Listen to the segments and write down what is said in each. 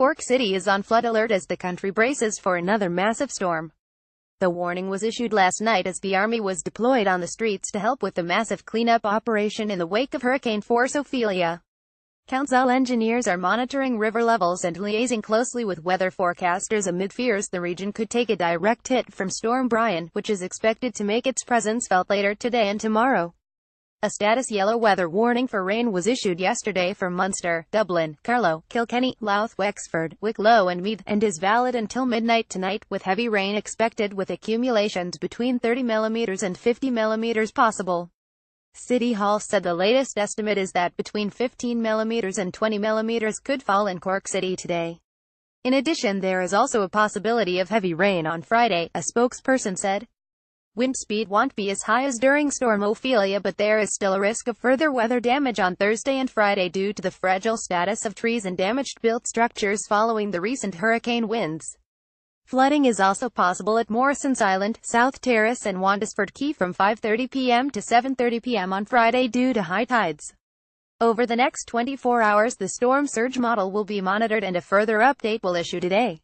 CORK City is on flood alert as the country braces for another massive storm. The warning was issued last night as the army was deployed on the streets to help with the massive cleanup operation in the wake of hurricane-force Ophelia. Council engineers are monitoring river levels and liaising closely with weather forecasters amid fears the region could take a direct hit from Storm Brian, which is expected to make its presence felt later today and tomorrow. A status yellow weather warning for rain was issued yesterday for Munster, Dublin, Carlow, Kilkenny, Louth, Wexford, Wicklow and Meath, and is valid until midnight tonight, with heavy rain expected with accumulations between 30 mm and 50 mm possible. City Hall said the latest estimate is that between 15 mm and 20 mm could fall in Cork City today. In addition, there is also a possibility of heavy rain on Friday, a spokesperson said. Wind speed won't be as high as during Storm Ophelia, but there is still a risk of further weather damage on Thursday and Friday due to the fragile status of trees and damaged built structures following the recent hurricane winds. Flooding is also possible at Morrison's Island, South Terrace and Wandesford Quay from 5:30 p.m. to 7:30 p.m. on Friday due to high tides. Over the next 24 hours, the storm surge model will be monitored and a further update will issue today.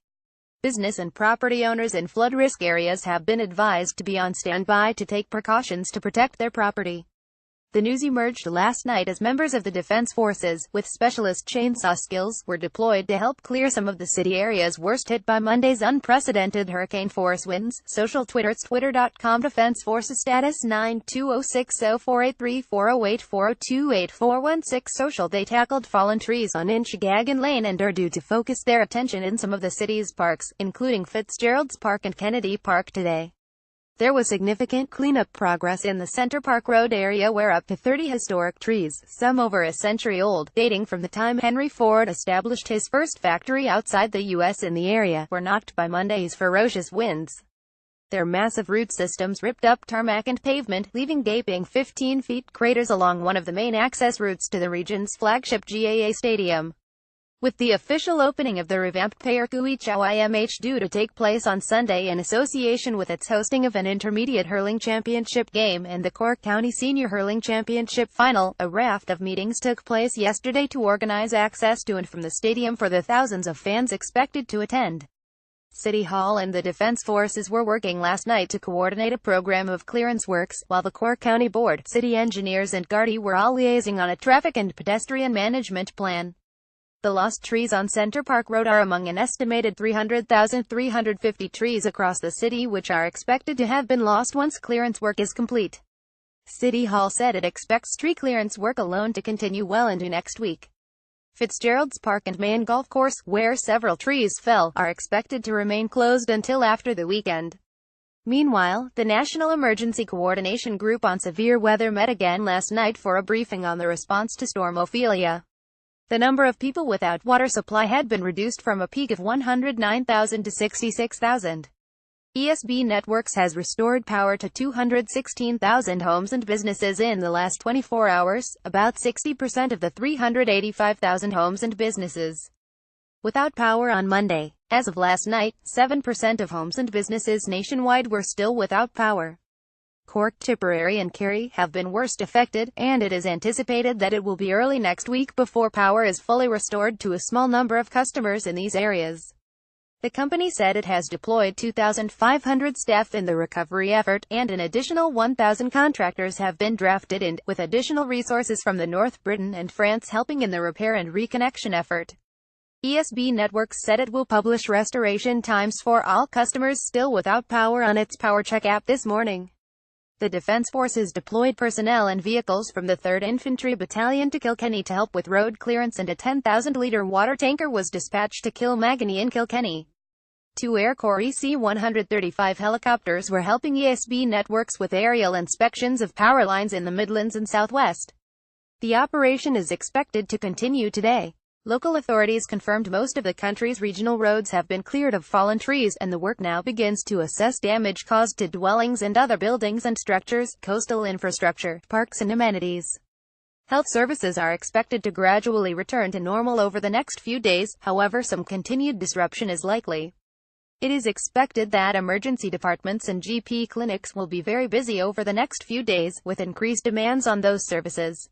Business and property owners in flood risk areas have been advised to be on standby to take precautions to protect their property. The news emerged last night as members of the Defense Forces, with specialist chainsaw skills, were deployed to help clear some of the city areas worst hit by Monday's unprecedented hurricane-force winds. Social Twitter: Twitter.com Defense Forces status 92060484084028416 Social: they tackled fallen trees on Inchigagan Lane and are due to focus their attention in some of the city's parks, including Fitzgerald's Park and Kennedy Park today. There was significant cleanup progress in the Center Park Road area where up to 30 historic trees, some over a century old, dating from the time Henry Ford established his first factory outside the U.S. in the area, were knocked by Monday's ferocious winds. Their massive root systems ripped up tarmac and pavement, leaving gaping 15-foot craters along one of the main access routes to the region's flagship GAA Stadium. With the official opening of the revamped Paircuichao IMH due to take place on Sunday in association with its hosting of an intermediate hurling championship game and the Cork County Senior Hurling Championship final, a raft of meetings took place yesterday to organize access to and from the stadium for the thousands of fans expected to attend. City Hall and the Defense Forces were working last night to coordinate a program of clearance works, while the Cork County Board, city engineers and Gardaí were all liaising on a traffic and pedestrian management plan. The lost trees on Center Park Road are among an estimated 300,350 trees across the city which are expected to have been lost once clearance work is complete. City Hall said it expects tree clearance work alone to continue well into next week. Fitzgerald's Park and main golf course, where several trees fell, are expected to remain closed until after the weekend. Meanwhile, the National Emergency Coordination Group on Severe Weather met again last night for a briefing on the response to Storm Ophelia. The number of people without water supply had been reduced from a peak of 109,000 to 66,000. ESB Networks has restored power to 216,000 homes and businesses in the last 24 hours, about 60% of the 385,000 homes and businesses without power on Monday. As of last night, 7% of homes and businesses nationwide were still without power. Cork, Tipperary and Kerry have been worst affected, and it is anticipated that it will be early next week before power is fully restored to a small number of customers in these areas. The company said it has deployed 2,500 staff in the recovery effort, and an additional 1,000 contractors have been drafted in, with additional resources from the North, Britain and France helping in the repair and reconnection effort. ESB Networks said it will publish restoration times for all customers still without power on its PowerCheck app this morning. The Defence Forces deployed personnel and vehicles from the 3rd Infantry Battalion to Kilkenny to help with road clearance, and a 10,000-litre water tanker was dispatched to Kilmaganny in Kilkenny. 2 Air Corps EC-135 helicopters were helping ESB Networks with aerial inspections of power lines in the Midlands and Southwest. The operation is expected to continue today. Local authorities confirmed most of the country's regional roads have been cleared of fallen trees, and the work now begins to assess damage caused to dwellings and other buildings and structures, coastal infrastructure, parks and amenities. Health services are expected to gradually return to normal over the next few days, however some continued disruption is likely. It is expected that emergency departments and GP clinics will be very busy over the next few days, with increased demands on those services.